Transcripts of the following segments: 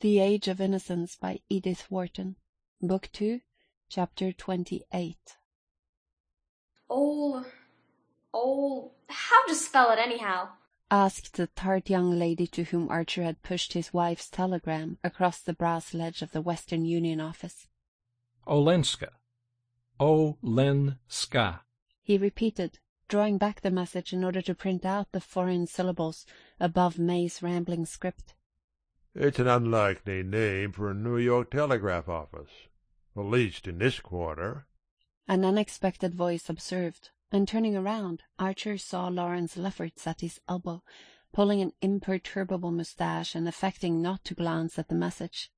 The Age of Innocence by Edith Wharton. Book 2, Chapter 28. How to spell it anyhow? Asked the tart young lady to whom Archer had pushed his wife's telegram across the brass ledge of the Western Union office. Olenska. O-len-ska. He repeated, drawing back the message in order to print out the foreign syllables above May's rambling script. It's an unlikely name for a New York telegraph office, at least in this quarter. An unexpected voice observed, and turning around, Archer saw Lawrence Lefferts at his elbow, pulling an imperturbable moustache and affecting not to glance at the message.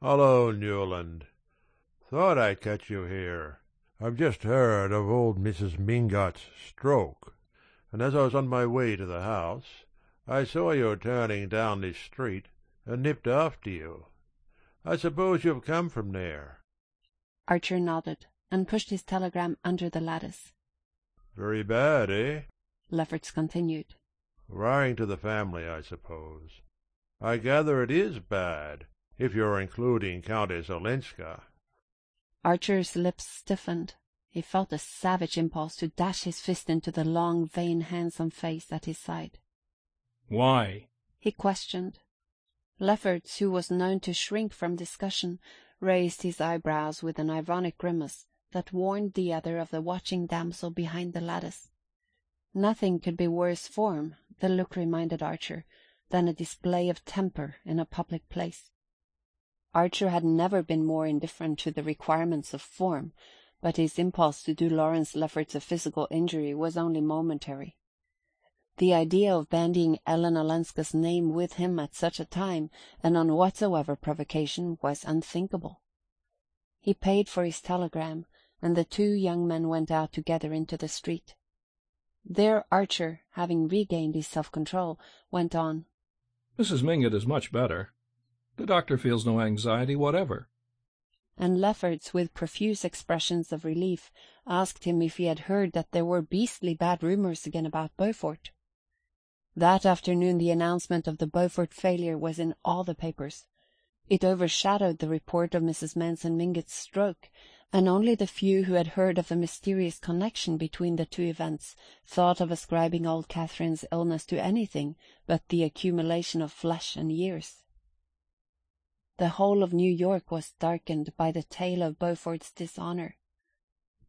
"Hello, Newland. Thought I'd catch you here. I've just heard of old Mrs. Mingot's stroke, and as I was on my way to the house, I saw you turning down this street and nipped after you. I suppose you've come from there." Archer nodded, and pushed his telegram under the lattice. "Very bad, eh?" Lefferts continued. "Writing to the family, I suppose. I gather it is bad, if you're including Countess Olenska." Archer's lips stiffened. He felt a savage impulse to dash his fist into the long, vain, handsome face at his side. "Why?" he questioned. Lefferts, who was known to shrink from discussion, raised his eyebrows with an ironic grimace that warned the other of the watching damsel behind the lattice. Nothing could be worse form, the look reminded Archer, than a display of temper in a public place. Archer had never been more indifferent to the requirements of form, but his impulse to do Lawrence Lefferts a physical injury was only momentary. The idea of bandying Ellen Olenska's name with him at such a time, and on whatsoever provocation, was unthinkable. He paid for his telegram, and the two young men went out together into the street. There Archer, having regained his self-control, went on. "Mrs. Mingott is much better. The doctor feels no anxiety whatever." And Lefferts, with profuse expressions of relief, asked him if he had heard that there were beastly bad rumours again about Beaufort. That afternoon the announcement of the Beaufort failure was in all the papers. It overshadowed the report of Mrs. Manson Mingott's stroke, and only the few who had heard of the mysterious connection between the two events thought of ascribing old Catherine's illness to anything but the accumulation of flesh and years. The whole of New York was darkened by the tale of Beaufort's dishonour.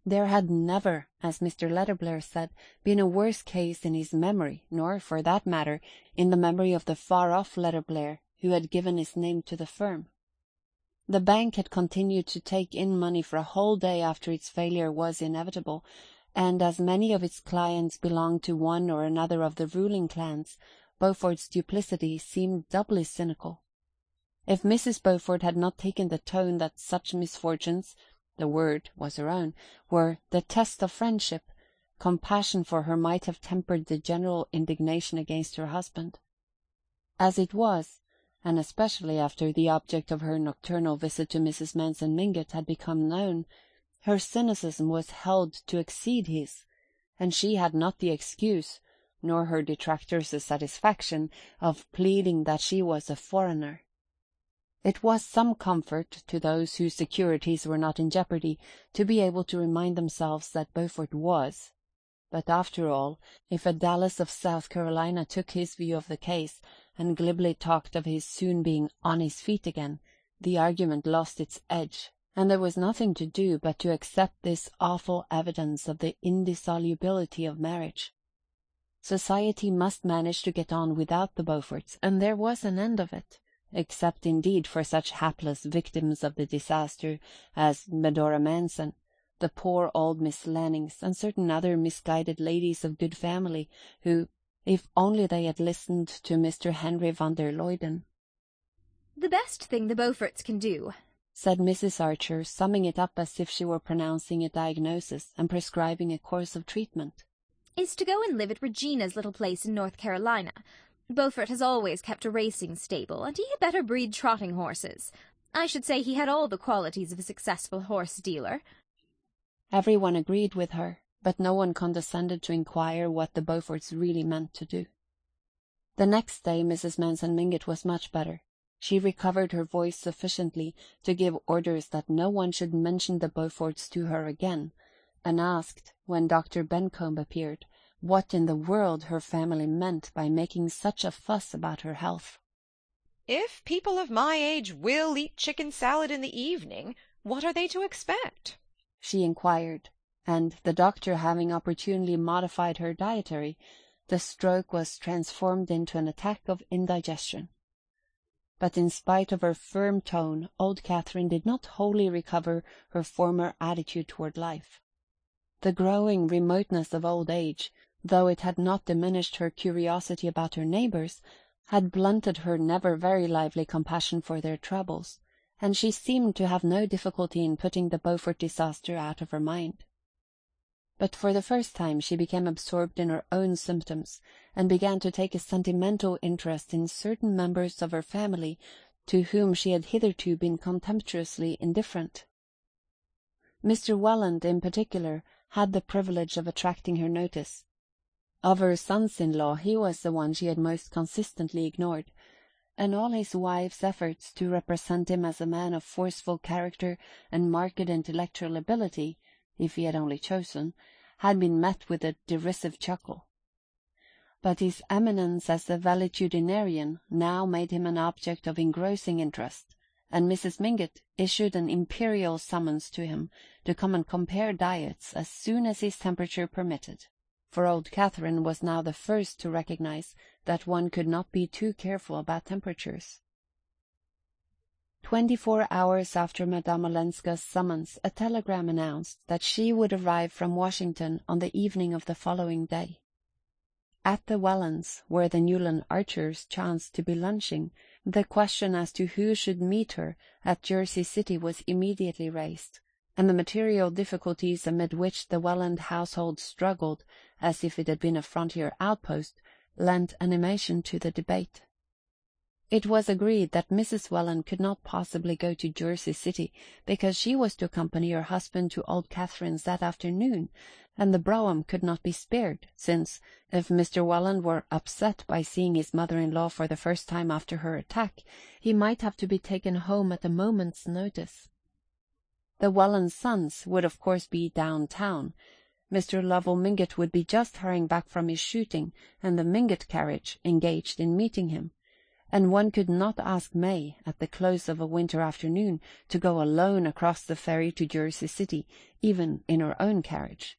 There had never, as Mr. Letterblair said, been a worse case in his memory, nor, for that matter, in the memory of the far-off Letterblair who had given his name to the firm. The bank had continued to take in money for a whole day after its failure was inevitable, and as many of its clients belonged to one or another of the ruling clans, Beaufort's duplicity seemed doubly cynical. If Mrs. Beaufort had not taken the tone that such misfortunes, the word was her own, were the test of friendship, compassion for her might have tempered the general indignation against her husband. As it was, and especially after the object of her nocturnal visit to Mrs. Manson Mingott had become known, her cynicism was held to exceed his, and she had not the excuse, nor her detractors the satisfaction, of pleading that she was a foreigner. It was some comfort to those whose securities were not in jeopardy to be able to remind themselves that Beaufort was. But after all, if a Dallas of South Carolina took his view of the case, and glibly talked of his soon being on his feet again, the argument lost its edge, and there was nothing to do but to accept this awful evidence of the indissolubility of marriage. Society must manage to get on without the Beauforts, and there was an end of it, except indeed for such hapless victims of the disaster as Medora Manson, the poor old Miss Lannings, and certain other misguided ladies of good family, who, if only they had listened to Mr. Henry van der Luyden. "The best thing the Beauforts can do," said Mrs. Archer, summing it up as if she were pronouncing a diagnosis and prescribing a course of treatment, "is to go and live at Regina's little place in North Carolina. Beaufort has always kept a racing stable, and he had better breed trotting horses. I should say he had all the qualities of a successful horse-dealer." Every one agreed with her, but no one condescended to inquire what the Beauforts really meant to do. The next day Mrs. Manson Mingott was much better. She recovered her voice sufficiently to give orders that no one should mention the Beauforts to her again, and asked, when Dr. Bencomb appeared, what in the world her family meant by making such a fuss about her health. "If people of my age will eat chicken salad in the evening, what are they to expect?" she inquired, and, the doctor having opportunely modified her dietary, the stroke was transformed into an attack of indigestion. But in spite of her firm tone, old Catherine did not wholly recover her former attitude toward life. The growing remoteness of old age, though it had not diminished her curiosity about her neighbours, had blunted her never very lively compassion for their troubles, and she seemed to have no difficulty in putting the Beaufort disaster out of her mind. But for the first time she became absorbed in her own symptoms, and began to take a sentimental interest in certain members of her family to whom she had hitherto been contemptuously indifferent. Mr. Welland, in particular, had the privilege of attracting her notice. Of her sons-in-law he was the one she had most consistently ignored, and all his wife's efforts to represent him as a man of forceful character and marked intellectual ability, if he had only chosen, had been met with a derisive chuckle. But his eminence as a valetudinarian now made him an object of engrossing interest, and Mrs. Mingott issued an imperial summons to him to come and compare diets as soon as his temperature permitted, for old Catherine was now the first to recognize that one could not be too careful about temperatures. 24 hours after Madame Olenska's summons, a telegram announced that she would arrive from Washington on the evening of the following day. At the Wellands, where the Newland Archers chanced to be lunching, the question as to who should meet her at Jersey City was immediately raised, and the material difficulties amid which the Welland household struggled, as if it had been a frontier outpost, lent animation to the debate. It was agreed that Mrs. Welland could not possibly go to Jersey City, because she was to accompany her husband to old Catherine's that afternoon, and the brougham could not be spared, since, if Mr. Welland were upset by seeing his mother-in-law for the first time after her attack, he might have to be taken home at a moment's notice. The Welland sons would of course be downtown. Mr. Lovell Mingott would be just hurrying back from his shooting, and the Mingott carriage engaged in meeting him, and one could not ask May, at the close of a winter afternoon, to go alone across the ferry to Jersey City, even in her own carriage.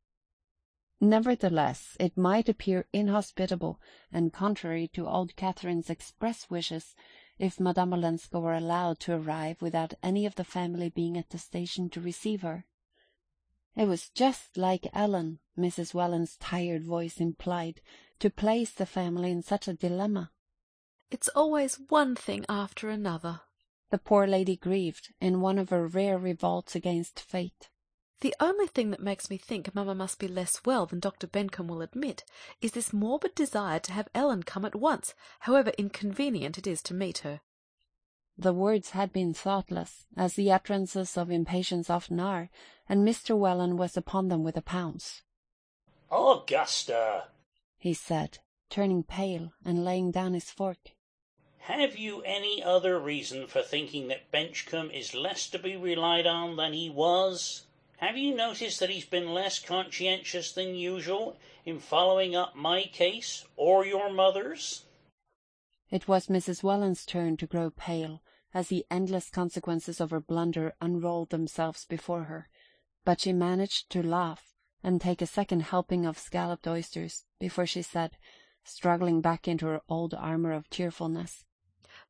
Nevertheless, it might appear inhospitable and contrary to old Catherine's express wishes if Madame Olenska were allowed to arrive without any of the family being at the station to receive her. It was just like Ellen, Mrs. Welland's tired voice implied, to place the family in such a dilemma. "It's always one thing after another," the poor lady grieved, in one of her rare revolts against fate. "The only thing that makes me think Mamma must be less well than Dr. Bencomb will admit is this morbid desire to have Ellen come at once, however inconvenient it is to meet her." The words had been thoughtless, as the utterances of impatience often are, and Mr. Welland was upon them with a pounce. "Augusta," he said, turning pale and laying down his fork. "have you any other reason for thinking that Benchcombe is less to be relied on than he was? Have you noticed that he's been less conscientious than usual in following up my case, or your mother's?" It was Mrs. Welland's turn to grow pale, as the endless consequences of her blunder unrolled themselves before her, but she managed to laugh and take a second helping of scalloped oysters before she said, struggling back into her old armour of cheerfulness,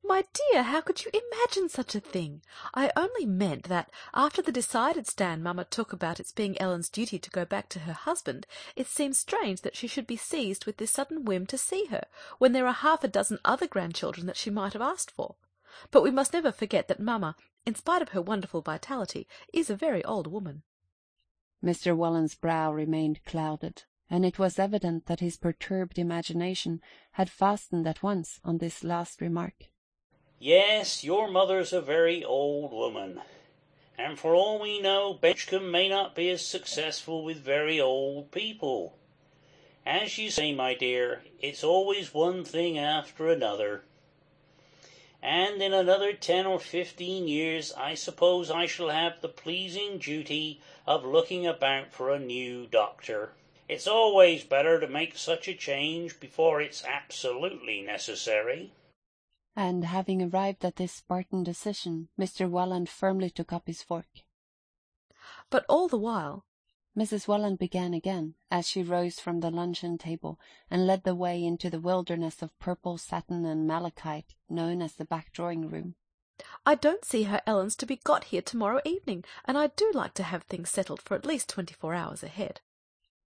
"My dear, how could you imagine such a thing? I only meant that, after the decided stand Mamma took about its being Ellen's duty to go back to her husband, it seems strange that she should be seized with this sudden whim to see her, when there are half a dozen other grandchildren that she might have asked for. But we must never forget that Mamma, in spite of her wonderful vitality, is a very old woman." Mr. Welland's brow remained clouded, and it was evident that his perturbed imagination had fastened at once on this last remark. "Yes, your mother's a very old woman, and for all we know, Benchcombe may not be as successful with very old people. As you say, my dear, it's always one thing after another. and in another 10 or 15 years I suppose I shall have the pleasing duty of looking about for a new doctor. It's always better to make such a change before it's absolutely necessary." And having arrived at this Spartan decision, Mr. Welland firmly took up his fork. But all the while, Mrs. Welland began again, as she rose from the luncheon table and led the way into the wilderness of purple satin and malachite known as the back drawing-room. I don't see how Ellen's to be got here tomorrow evening, and I do like to have things settled for at least 24 hours ahead.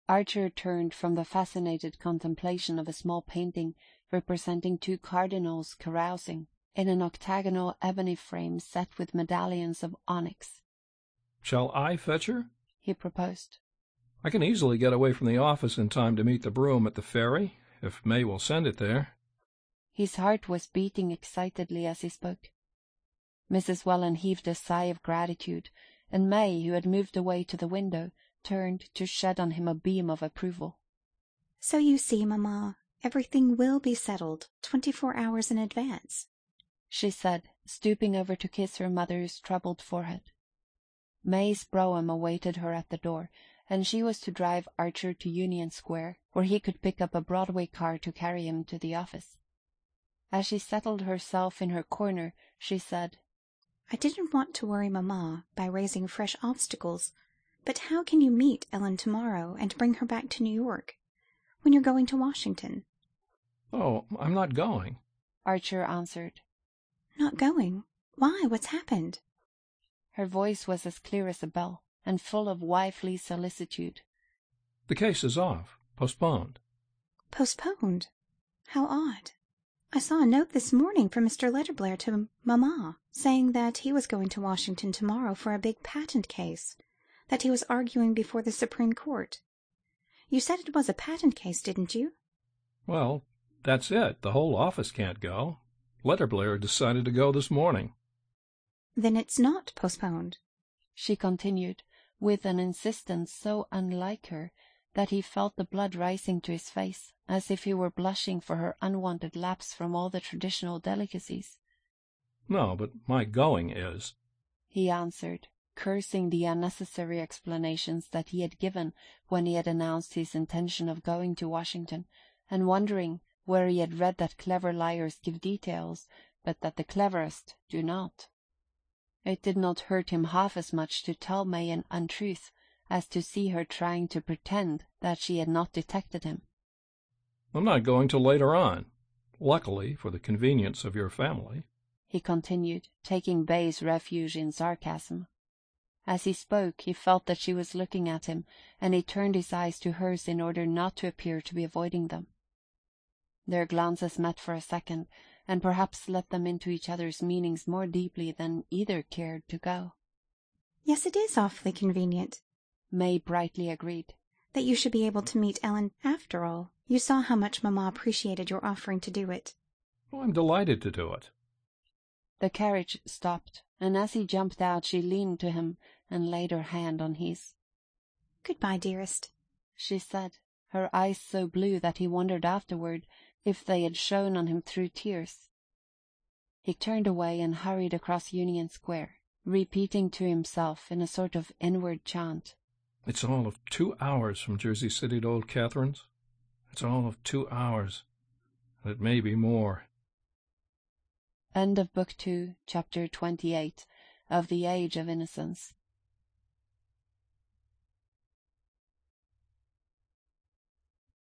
Archer turned from the fascinated contemplation of a small painting representing 2 cardinals carousing in an octagonal ebony frame set with medallions of onyx. "Shall I fetch her?" he proposed. "I can easily get away from the office in time to meet the brougham at the ferry, if May will send it there." His heart was beating excitedly as he spoke. Mrs. Welland heaved a sigh of gratitude, and May, who had moved away to the window, turned to shed on him a beam of approval. "So you see, mamma, everything will be settled 24 hours in advance," she said, stooping over to kiss her mother's troubled forehead. May's brougham awaited her at the door, and she was to drive Archer to Union Square, where he could pick up a Broadway car to carry him to the office. As she settled herself in her corner, she said, "I didn't want to worry mamma by raising fresh obstacles, but how can you meet Ellen tomorrow and bring her back to New York, when you're going to Washington?" "Oh, I'm not going," Archer answered. "Not going? Why, what's happened?" Her voice was as clear as a bell, and full of wifely solicitude. "The case is off. Postponed." "Postponed? How odd. I saw a note this morning from Mr. Letterblair to mamma, saying that he was going to Washington tomorrow for a big patent case that he was arguing before the Supreme Court. You said it was a patent case, didn't you?" "Well, that's it. The whole office can't go. Letterblair decided to go this morning." "Then it's not postponed," she continued, with an insistence so unlike her that he felt the blood rising to his face, as if he were blushing for her unwonted lapse from all the traditional delicacies. "No, but my going is," he answered, cursing the unnecessary explanations that he had given when he had announced his intention of going to Washington, and wondering where he had read that clever liars give details, but that the cleverest do not. It did not hurt him half as much to tell May an untruth as to see her trying to pretend that she had not detected him. "I'm not going till later on. Luckily, for the convenience of your family," he continued, taking base refuge in sarcasm. As he spoke, he felt that she was looking at him, and he turned his eyes to hers in order not to appear to be avoiding them. Their glances met for a second, and perhaps let them into each other's meanings more deeply than either cared to go. "Yes, it is awfully convenient," May brightly agreed. "that you should be able to meet Ellen after all. You saw how much mamma appreciated your offering to do it." "Oh, I'm delighted to do it." The carriage stopped, and as he jumped out she leaned to him and laid her hand on his. "Good-bye, dearest," she said, her eyes so blue that he wondered afterward if they had shone on him through tears. He turned away and hurried across Union Square, repeating to himself in a sort of inward chant, "It's all of 2 hours from Jersey City to Old Catherine's. It's all of 2 hours, and it may be more." End of Book 2, Chapter 28 of The Age of Innocence.